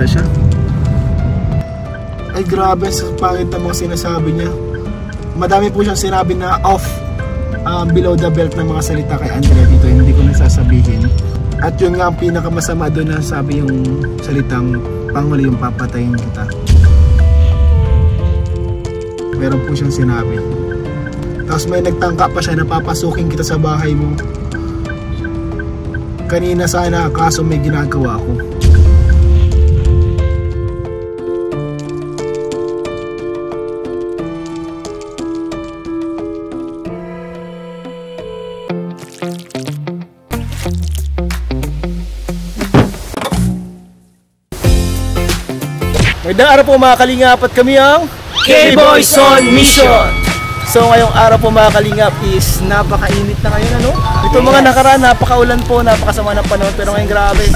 pala siya. Ay grabe, sa pangit ng mga sinasabi niya. Madami po siyang sinabi na off below the belt ng mga salita kay Andrea dito, hindi ko nasasabihin. At yun nga ang pinakamasama doon na sabi yung salitang panghuli yung papatayin kita. Meron po siyang sinabi. Tapos may nagtangka pa siya na papasukin kita sa bahay mo. Kanina sana, kaso may ginagawa ako. Magandang araw po mga kalingap at kami ang K-Boys on Mission! So ngayong araw po mga kalingap is napakainit na ngayon ano? Ito mga nakaraan, napakaulan po, napakasama ng panahon. Pero ngayon grabe,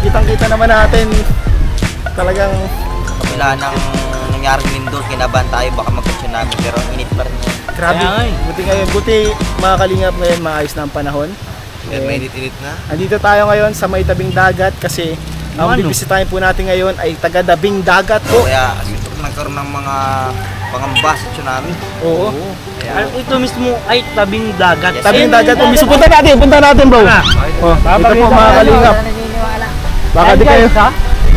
kitang-kita naman natin talagang kapila ng nangyaring lindol, kinabahan tayo baka magka-tsunami pero ang init pa rin yun. Grabe, buti mga kalingap ngayon maayos na ang panahon. May init-init na. Andito tayo ngayon sa may tabing dagat kasi ang bibisitahin po natin ngayon ay taga-dabing dagat po. Kaya nagkaroon ng mga pangamba sa tsunami. Oo. Kaya, ito mismo ay tabing dagat. Yes, tabing dagat po mismo. Punta natin bro. Oh, ito po mga kalingap.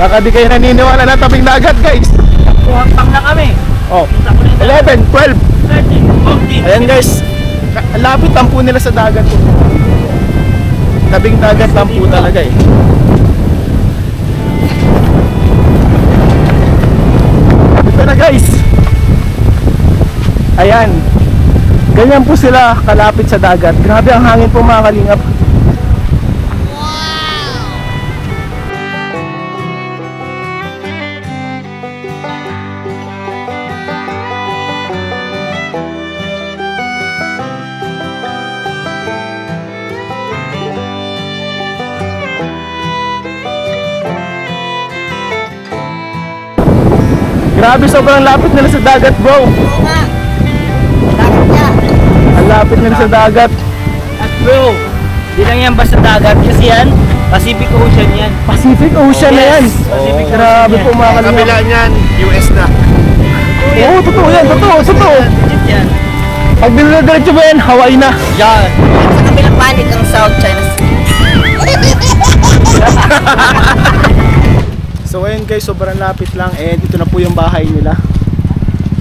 Baka di kayo naniniwala na tabing dagat guys. Pang na kami. Oh, 11, 12, 13, 14. Ayan guys, lapit lang po nila sa dagat po. Tabing dagat lang po talaga eh. Ito na guys. Ayan. Ganyan po sila kalapit sa dagat. Grabe ang hangin po mga kalingap. Grabe, sobrang lapit nila sa dagat bro. oo nga. Dagat niya. Ang lapit nila sa dagat. At bro, di lang yan basta dagat kasi yan, Pacific Ocean yan. Pacific Ocean na yan. Pacific Grabe po mga kalingap. Kabila niyan, US na. Oo, totoo yan, totoo. Legit yan. Pag dinadiretso mo yan, Hawaii na. Yan. Sa kabilang panig ang South China Sea. So ayun guys, sobrang lapit lang. And dito na po yung bahay nila.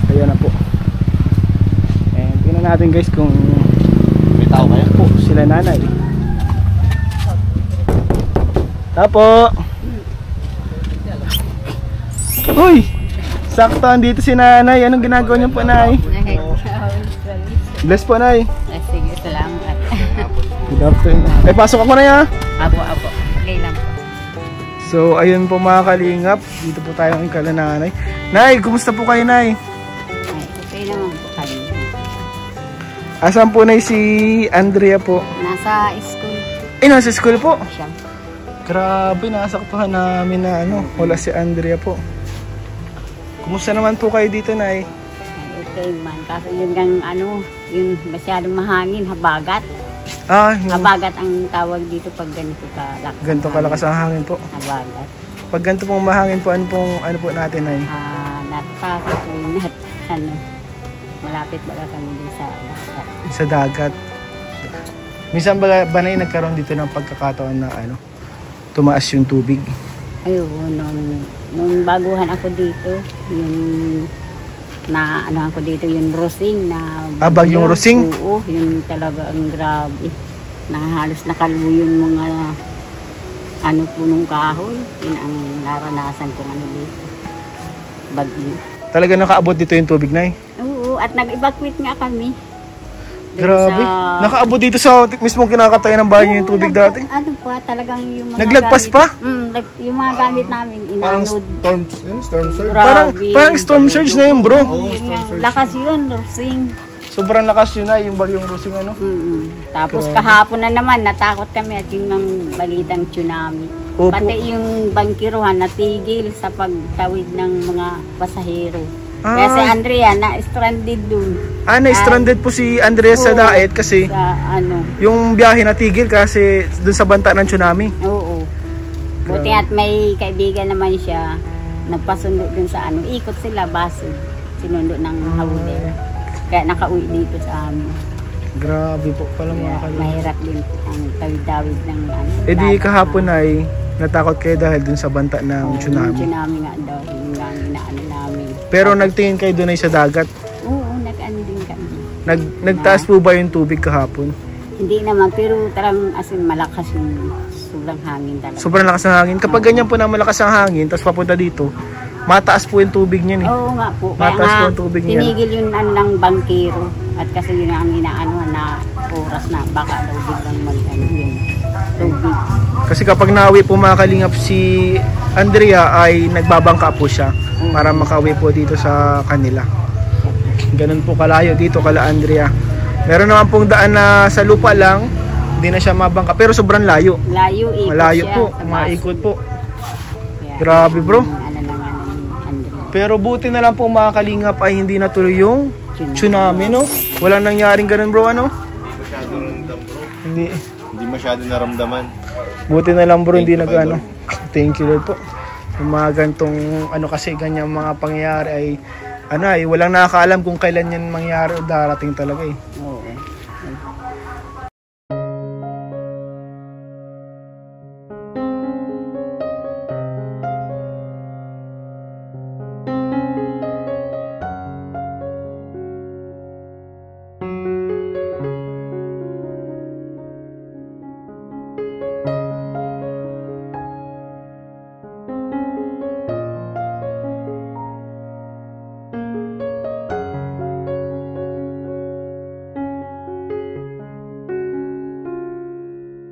Ayan na po. And tingnan natin guys kung May tao kaya? po sila nanay. Tapo. Uy! Sakto, andito si nanay. Anong ginagawa niyo po, nay? Bless po, nay. Sige, salamat. Good afternoon. Ay, pasok ako na ya. Apo. Okay lang po. So, ayun po mga kalingap. Dito po tayo ng kala nanay. Nay, kumusta po kayo, nay? Ay, okay naman po kami. Asan po, nay, si Andrea po? Nasa school Nasa school po. siya. Grabe, nasaktuhan namin na wala si Andrea po. Kumusta naman po kayo dito, nay? Ay, okay man. Kaso yung yung masyadong mahangin, habagat. Habagat ang tawag dito pag ganito kalakas. Ganito kalakas ang hangin po. Habagat. Pag ganito pong mahangin po, ano po natin, nay? Napasok po yung malapit baga kami din sa dagat. Sa dagat. Minsan ba nay nagkaroon dito ng pagkakataon na tumaas yung tubig? Ayun, nung baguhan ako dito, yung ako dito yung Rosing na Bagyong Rosing? Oo, yun talaga ang grabe. Halos nakaluyo yung mga punong kahoy. Yun ang naranasan ko dito. Bagyo. Talaga nakaabot dito yung tubig, nay? Oo, at nag-evacuate nga kami. Grabe. Nakaabot dito sa mismong kinakatayan ng bahay yung tubig dati? Talagang yung mga Naglagpas gamit, pa? Yung mga gamit namin, inanod. Storm surge. Parang storm surge na yun, bro. Lakas yun, Rosing. Sobrang lakas yun na, yung bagyong Rosing Tapos kahapon na naman, natakot kami at yung balitang tsunami. Opo. Pati yung bangkiruhan natigil sa pagtawid ng mga pasahero. Kaya si Andrea na-stranded dun. Na-stranded po si Andrea sa daet kasi sa, yung biyahe natigil kasi dun sa banta ng tsunami. Oo. Buti at may kaibigan naman siya, nagpasundo dun sa ano, ikot sila, baso, sinundo ng hauler. Kaya nakauwi dito sa amin. Grabe po pala mga Kaya kalingap. mahirap din po ang tawid-tawid ng ano. Eh di dagat. kahapon ay natakot kayo dahil dun sa banta ng Oo, Yung tsunami. tsunami nga daw, yung nga inaano namin. Pero nagtingin kayo dun ay sa dagat. Oo, nag-ano din kami. Nagtaas po ba yung tubig kahapon? Hindi naman, pero tarang asin malakas yung sobrang hangin talaga. Sobrang lakas ng hangin. Kapag ganyan po na malakas ang hangin, tapos papunta dito, mataas po yung tubig niyan eh. Oo nga po. Kaya Mataas nga, po ang tubig niyan. tinigil yun ano, ng bangkero. At kasi yun ang inaano na oras na baka daw biglang mag ano yun. Tubig. Kasi kapag nauwi po mga kalingap si Andrea ay nagbabangka po siya para makauwi po dito sa kanila. Ganun po kalayo dito kala Andrea. Meron naman pong daan na sa lupa lang, hindi na siya mabangka pero sobrang layo. Layo, ikot Malayo siya po, sa baso. maikot po. Kaya, Grabe, bro. Ano na nga ng Andrea. Pero buti na lang po mga kalingap ay hindi natuloy yung tsunami, no? Walang nangyaring ganun bro, ano? Masyadong ramdam bro. Hindi. Hindi masyado naramdaman. Buti na lang bro, hindi Thank you, nag-ano. Thank you Lord po. Yung mga gantong ano kasi ganyang mga pangyayari ay ano ay walang nakakaalam kung kailan yan mangyari o darating talaga eh. Oo.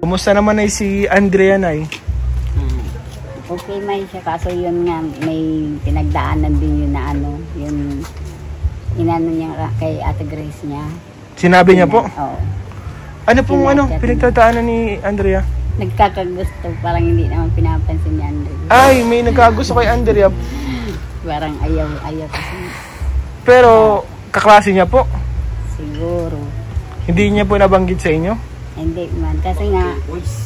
Kumusta naman ay si Andrea na eh? Okay may siya kaso yun nga may pinagdaanan din yun na ano yung inano niya kay Ate Grace niya. Sinabi niya po? Oo. Ano pong ano, Pinagdaanan. pinagtataanan ni Andrea? Nagkakagusto parang hindi naman pinapansin ni Andre. Ay, may nagkagusto kay Andrea. Parang ayaw kasi Pero kaklase niya po. siguro. Hindi niya po nabanggit sa inyo? Hindi man kasi nga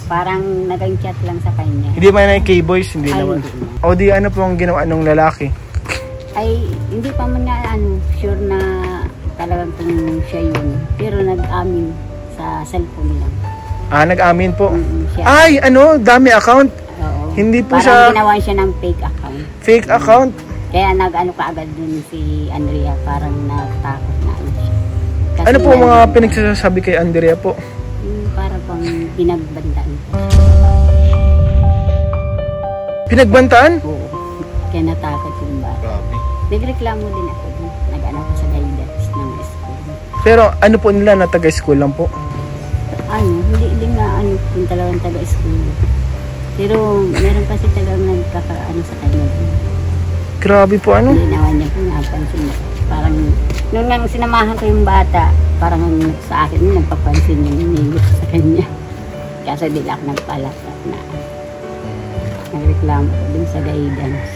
parang nag-chat lang sa kanya. Hindi man ay K-boys, hindi Ay, naman. hindi naman. O di ano po ang ginawa nung lalaki? Ay hindi pa man nga ano sure na talagang kung siya yun. Pero nag-amin sa cellphone lang. Ah, nag-amin po. Siya. Ay, ano, dami account. Oo. Hindi po Parang siya ginawa siya ng fake account. fake account. Kaya nag-ano kaagad dun si Andrea, parang natakot na ano siya. Kasi Ano po ang mga nandun- pinagsasabi kay Andrea po? yung parang pang pinagbandaan ko. Pinagbantaan? Oo. Kaya natakot yung bata. Grabe. Nagreklamo din ako dun. Nag-ano ko sa guidance ng school. Pero ano po nila na taga-school lang po? Ano, hindi din nga ano kung talagang taga-school. Pero meron kasi talagang nagkakaano sa kanya dun. Grabe po ano? Hindi naman niya po napansin. Parang, nung nang sinamahan ko yung bata, parang sa akin nagpapansin yung inigo sa kanya. Kasi di lang ako nagpalakat na nagreklamo ko dun sa guidance.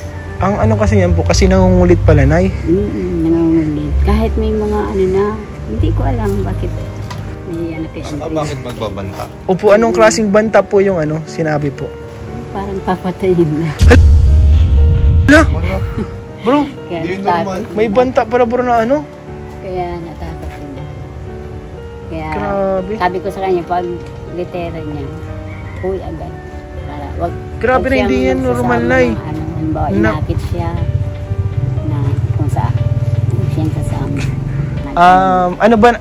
Ang ano kasi yan po, kasi nangungulit pala, Nay. Nangungulit. Kahit may mga ano na, hindi ko alam bakit may ano kay Andre. Bakit magbabanta? Opo, anong klaseng banta po yung ano, sinabi po? Parang papatayin na. Hala, bro, Kaya Hindi natakot. normal. may banta para bro na ano? Kaya natakot din ako. Kaya Grabe. sabi ko sa kanya, pag litera niya, uy agad. Para wag Grabe wag na, hindi siyang yan normal, magsasama Nay. ng Ano, halimbawa, Na- inakit siya na kung saan. Huwag siyang kasama.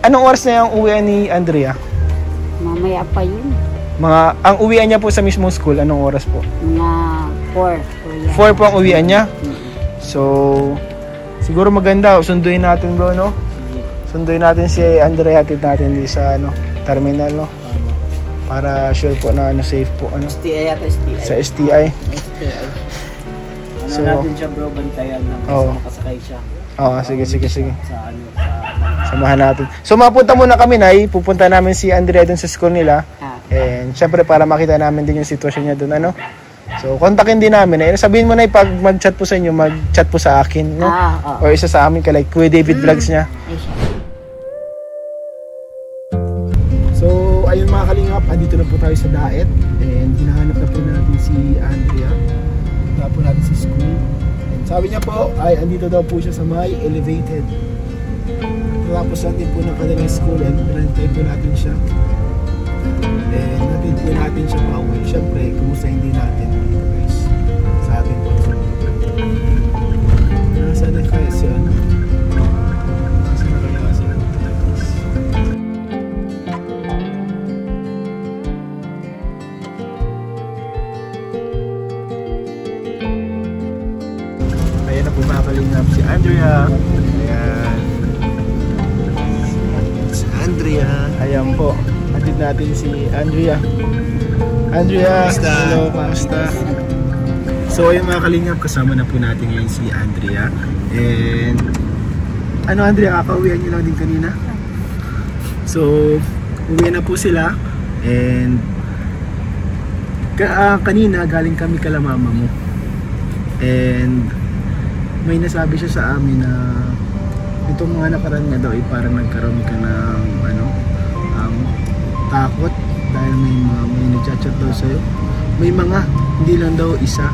Anong oras na yung uwian ni Andrea? Mamaya pa yun. Ang uwian niya po sa mismong school, anong oras po? Mga 4. 4 po ang uwian niya. So, siguro maganda, sunduin natin bro, no? Sunduin natin si Andrea, hatid natin di sa ano, terminal, no? Para sure po na ano, safe po ano, STI at STI. sa STI. Ano So, natin siya bro, bantayan na Oo. makasakay siya Oo, sige. sa ano, sa Samahan natin. So, mapunta muna kami, Nay. Pupunta namin si Andrea dun sa school nila. And syempre, para makita namin din yung sitwasyon niya dun, ano? So, kontakin din namin. Eh, sabihin mo na pag mag-chat po sa inyo, mag-chat po sa akin, no? Oo. Or isa sa amin, like Kuya David Vlogs niya. Ay siya. So, ayun mga kalingap, andito na po tayo sa Daet. And hinahanap na po natin si Andrea. Sabi niya po ay andito daw po siya sa may elevated. Tapos natin po ng kanilang school and pinantay po natin siya. And natin po natin siya pauwi. Siyempre, kumusta hindi natin dito guys sa ating po. Nasaan na kaya siya? Nasaan na kaya siya? Ayan na po makakalingap si Andrea. Ayan. Si Andrea. Ayan po. Atid natin si Andrea. Andrea, hello, kamusta? So ayun mga kalingap, kasama na po natin ngayon si Andrea. And ano Andrea, kakauwihan niyo lang din kanina? So uwi na po sila. And kanina galing kami kala mama mo. And may nasabi siya sa amin na itong mga nakaraan nga daw parang nagkaroon ka ng takot dahil may nagchat-chat daw sa'yo. May mga, hindi lang daw isa.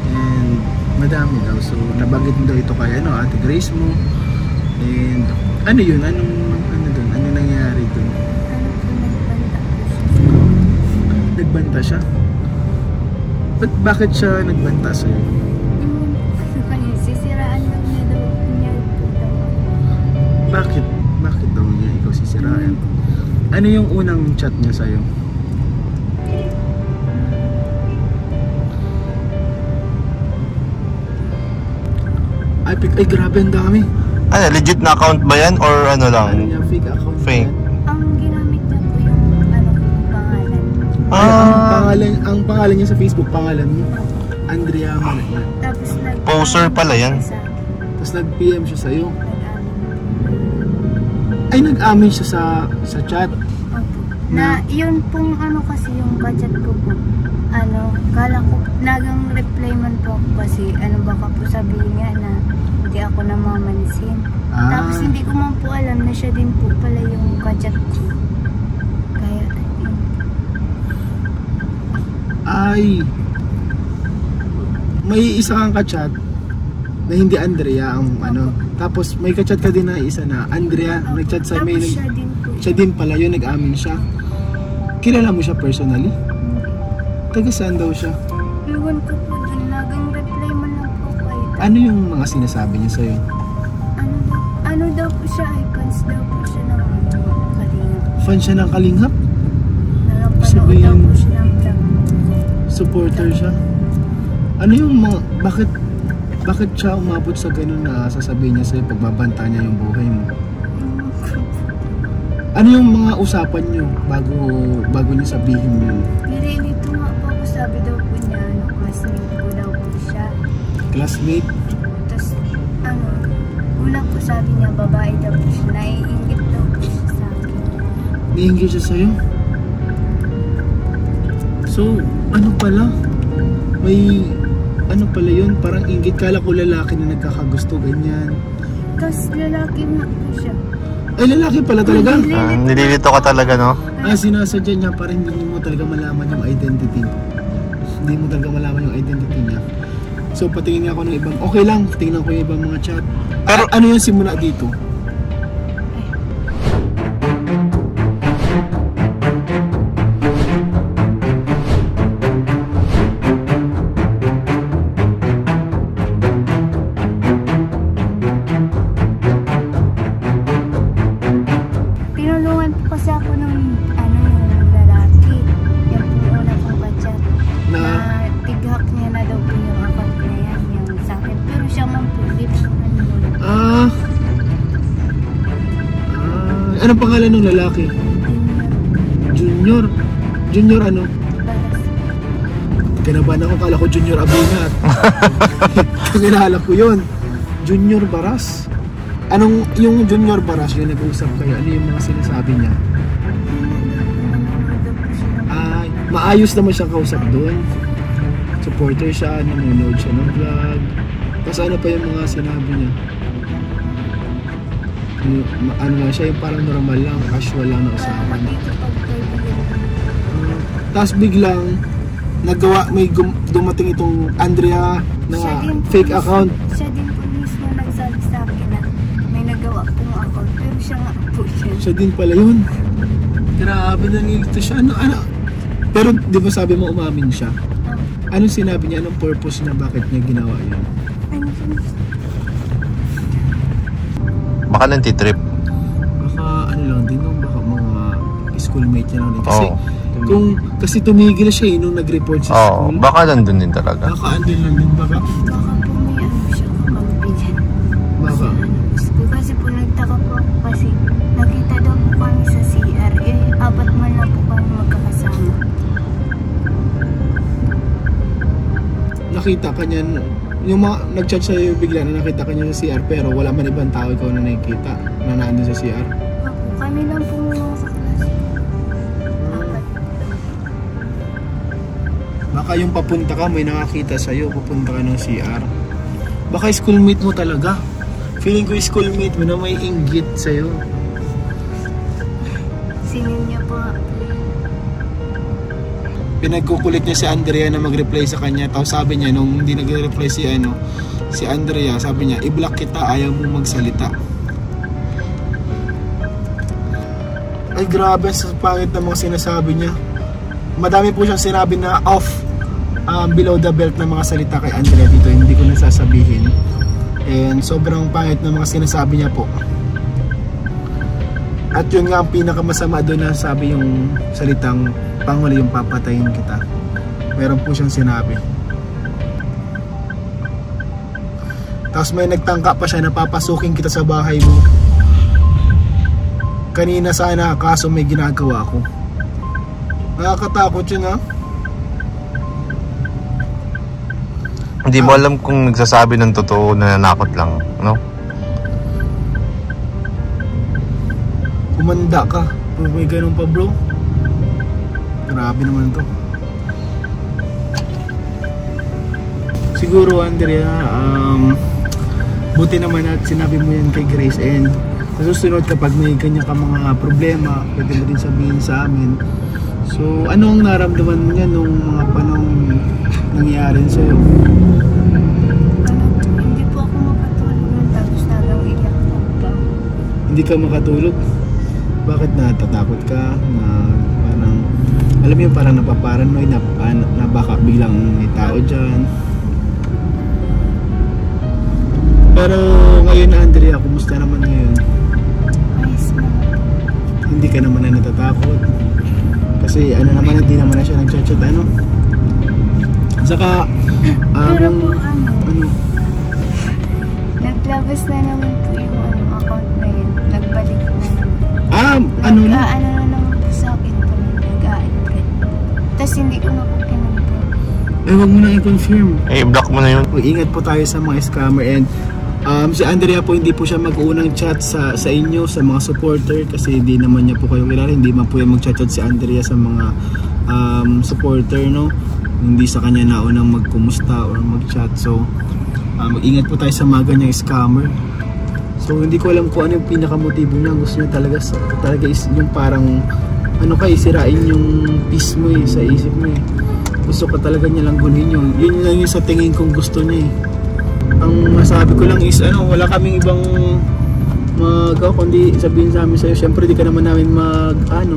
And madami daw. So nabanggit mo daw ito kay Ate Grace mo. And ano yun? Ano doon? Ano nangyari doon? Nagbanta siya? Bakit siya nagbanta sa'yo? Sisiraan lang niya daw niya po daw. Bakit? Bakit daw niya ikaw sisiraan? Ano yung unang chat niya sa'yo? Ay grabe ang dami. Ano, legit na account ba yan or ano lang? Ano niya, fake account? Fake. Ang ginamit niya po yung pangalan. Ang pangalan niya sa Facebook, pangalan mo? Andrea Malaya. Tapos Poser pala yan. Tapos nag-PM siya sa'yo. Ay, nag-amin siya sa chat. Na yun pong kasi yung budget ko po. Kala ko, nagang reply man po kasi baka po sabihin niya na hindi ako namamansin. Tapos hindi ko man po alam na siya din po pala yung budget ko. Kaya, yun. Ay, may isa kang ka-chat na hindi Andrea ang Tapos may ka-chat ka din na isa na Andrea, nag-chat sa may Tapos siya din po. Siya din pala yun, nag-amin siya. Kilala mo siya personally? Taga saan daw siya? Iwan ko po dun, nagang reply man lang po kayo. Ano yung mga sinasabi niya sa'yo? Ano daw po siya, ay fans daw po siya ng Kalingap. Fan siya ng Kalingap? Napanood Sabihin- daw po siya ng vlog. Supporter siya? Ano yung mga, bakit siya umabot sa ganun na sasabihin niya sa'yo pagbabanta niya yung buhay mo? Ano yung mga usapan niyo bago niya sabihin mo yun? Nililito nga po ako, sabi daw po niya, classmate ko daw po siya. Classmate? Tapos, una po sabi niya, babae daw po siya, naiingit daw po siya sa akin. Nihingi siya sa'yo? So, ano pala? May, ano pala yun? Parang inggit. Kala ko lalaki na nagkakagusto, ganyan. Tapos lalaki na po siya. Ay, lalaki pala talaga? Nililito ka talaga, no? Sinasadya niya para hindi mo talaga malaman yung identity. Hindi mo talaga malaman yung identity niya. So, patingin nga ako ng ibang, okay lang, tingnan ko yung ibang mga chat. Pero, ano yung simula dito? Pinulungan po kasi ako ng yung lalaki. Yung una kong kachat. Na, Tighak niya na daw po yung account na yan, yung sa akin. Pero siya man po, lips anong pangalan ng lalaki? Junior. Junior ano? Kinabahan ako, kala ko Junior Abinat. Kinala ko yun. Junior Baras. Anong, yung Junior Baras, yung nag-uusap kayo, ano yung mga sinasabi niya? Maayos naman siyang kausap doon. Supporter siya, nanonood siya ng vlog. Tapos ano pa yung mga sinabi niya? Ano lang siya, yung parang normal lang, casual lang na usapan. Tapos biglang dumating itong Andrea na Siya din po fake mismo- account. Siya din po mismo nagsabi sa akin na may nagawa pong account. Pero siya nga po siya. Siya din pala yun. Grabe, nalilito siya. Ano? Pero di ba sabi mo umamin siya? Anong sinabi niya? Anong purpose niya? Bakit niya ginawa yun? Ano po? Baka nantitrip. Baka ano lang din, no? Baka mga schoolmate niya lang din. Kasi Oo. kasi tumigil siya nung nag-report sa Oo, school. baka nandun din talaga. Baka andun lang din. Baka. Baka po may ano siya kampi dyan. Baka. Kasi po nagtaka po ako kasi nakita daw po kami sa CR. Apat man lang po kami magkakasama. Nakita ka niyan, yung mga nag-chat sa'yo bigla na nakita ka niya sa CR pero wala man ibang tao ikaw na nakikita na nandun sa CR. Ako, kami lang po mga sa klase. Apat. Baka yung papunta ka, may nakakita sa'yo, papunta ka ng CR. Baka schoolmate mo talaga. Feeling ko schoolmate mo na may inggit sa'yo. Sinin niya po. Pinagkukulit niya si Andrea na mag-reply sa kanya. Tapos sabi niya, nung hindi nag-reply si Andrea, sabi niya, i-block kita, ayaw mo magsalita. Ay grabe, sa pangit na mga sinasabi niya. Madami po siyang sinabi na off below the belt na mga salita kay Andrea dito. Hindi ko nasasabihin. And sobrang pangit na mga sinasabi niya po. At yun nga ang pinakamasama doon na sabi yung salitang panghuli, yung papatayin kita. Meron po siyang sinabi. Tapos may nagtangka pa siya na papasukin kita sa bahay mo. Kanina sana, kaso may ginagawa ko. Nakakatakot yun, ha? Hindi mo alam kung nagsasabi ng totoo na nanakot lang, no? Kumanda ka. Pero may ganun pa, bro. Grabe naman to. Siguro, Andrea, buti naman at sinabi mo yan kay Grace, and sa susunod kapag may ganyan ka mga problema, pwede mo din sabihin sa amin. So, anong naramdaman mo niya nung mga panahon nangyari sa'yo? Hindi po ako makatulog nun. Tapos talagang iyak po ba? Hindi ka makatulog? Bakit natatakot ka? Na parang, alam mo yung parang napaparanoid na baka biglang may tao dyan. Pero ngayon, Andrea, kumusta naman ngayon? Ayos naman. Hindi ka naman na natatakot? Kasi ano naman, hindi naman na siya nag-chat, ano? Saka, Pero po ano? naglabas na naman po yung account na yun. Nagbalik na naman. Ano na? Ano na naman po sa akin po. Nag-a-upgrade. Tapos hindi ko na po kinonfirm. Huwag mo na i-confirm. block mo na yun. Ingat po tayo sa mga scammer, and si Andrea po hindi po siya mag-uunang chat sa inyo, sa mga supporter, kasi hindi naman niya po kayo kilala. Hindi man po yung mag-chat si Andrea sa mga supporter, no? Hindi sa kanya naunang magkumusta or mag-chat. So mag-ingat po tayo sa mga ganyang scammer. So hindi ko alam kung ano yung pinakamotibo niya. Gusto niya talaga is yung parang ano ka, isirain yung peace mo sa isip mo . Gusto ka talaga niya lang gulhin yun. Yun lang yung sa tingin kong gusto niya . Ang masabi ko lang is wala kaming ibang kundi sabihin sa amin sa'yo, syempre di ka naman namin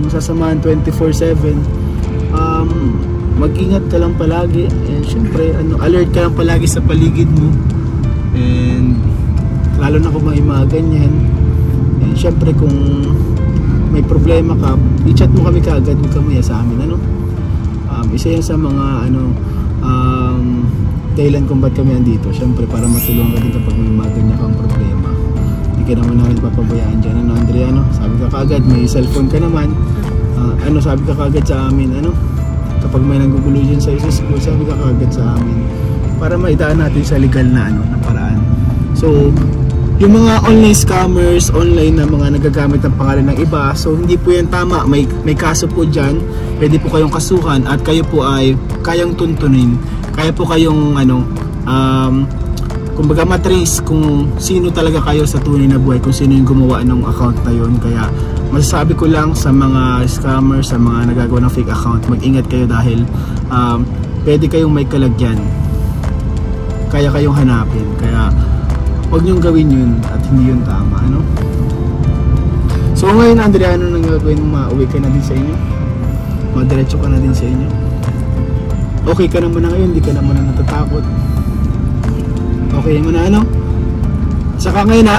masasamahan 24/7. Mag-ingat ka lang palagi, and syempre alert ka lang palagi sa paligid mo, and lalo na kung may mga ganyan. And syempre kung may problema ka, i-chat mo kami kaagad, huwag ka maya sa amin, isa yan sa mga dahilan kung ba't kami andito. Syempre para matulungan ka din kapag may mga ganyan kang problema. Hindi ka naman namin papabayaan dyan, Andrea, sabi ka kaagad, may cellphone ka naman, sabi ka kaagad sa amin, kapag may nanggugulo dyan sa school, sabi ka kaagad sa amin para maidaan natin sa legal na na paraan. So yung mga online scammers, online na mga nagagamit ng pangalan ng iba, so hindi po yan tama. May kaso po dyan, pwede po kayong kasuhan, at kayo po ay kayang tuntunin, kaya po kayong kumbaga matrace kung sino talaga kayo sa tunay na buhay, kung sino yung gumawa ng account na yun. Kaya masasabi ko lang sa mga scammers, sa mga nagagawa ng fake account, mag-ingat kayo dahil pwede kayong may kalagyan, kaya kayong hanapin. Kaya huwag niyong gawin yun at hindi yun tama, ano? So ngayon, Andrea, ano nang gagawin mo? Mauwi ka na din sa inyo? Madiretso ka na din sa inyo? Okay ka naman na ngayon, hindi ka naman na natatakot. Okay mo na, ano? Saka ngayon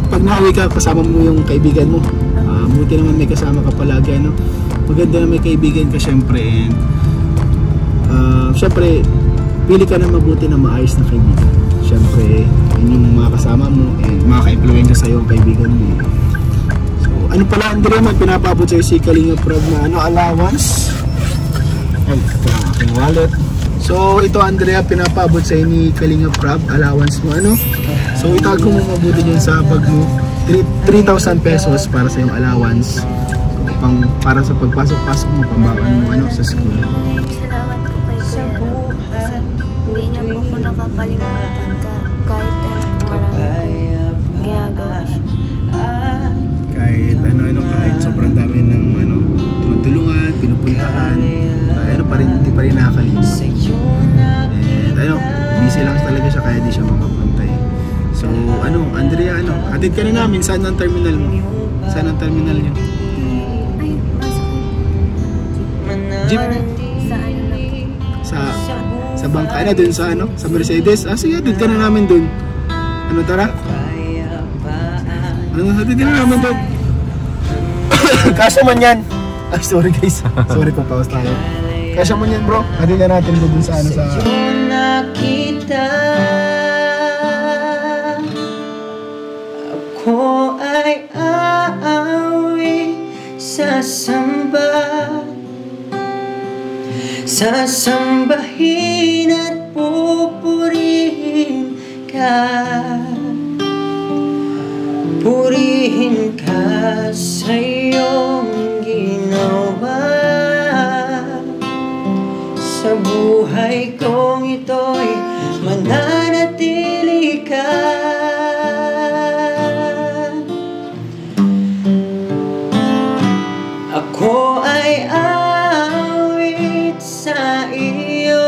pag nauwi ka, kasama mo yung kaibigan mo. Buti naman may kasama ka palagi, ano? Maganda na may kaibigan ka, syempre. And syempre, pili ka na mabuti na maayos na kaibigan. Syempre, yun yung mga kasama mo and makaka-influensya sa'yo ang kaibigan mo. So, ano pala, Andrea, may pinapabot sa'yo si Kalingap Rab na allowance. Ay, ito ang aking wallet. So ito, Andrea, pinapabot sa ni Kalingap Rab, allowance mo, ano? So itago mo mabuti dyan sa bag mo, 3,000 pesos para sa yung allowance. So, para sa pagpasok-pasok mo, pambakan mo, ano, sa school. Salamat po kay Kuya. Hindi niya po ko nakakalimutan kahit marami ginagawa siya. Kahit sobrang dami ng tinutulungan, pinupuntahan, hindi pa rin nakakalimutan. And busy lang talaga siya kaya di siya makapuntay. So Andrea, atid ka na namin. Saan ang terminal mo? Saan ang terminal niyo? Ay, pasok ko. Jeep? Sa bangka na dun sa Mercedes. Sige, atid ka na namin dun. Tara? Atid ka na namin dun. Kasya man yan. Ay, sorry guys. Sorry kung pause tayo. Kasya man yan, bro. Atid na natin dun sa nakita, ako ay aawi, sasambahin at pupurihin ka sa iyong ginawa. Sa buhay kong ito'y mananatili ka. Ako ay awit sa iyo,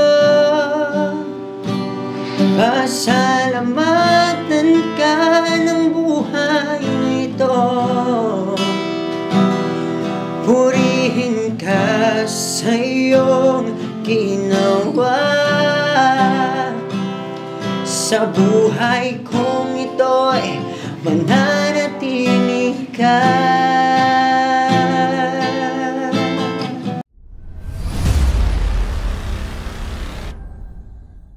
pasalamatan ka ng buhay ito. Purihin ka sa iyong ginawa. Sa buhay kong ito'y mananatili ka.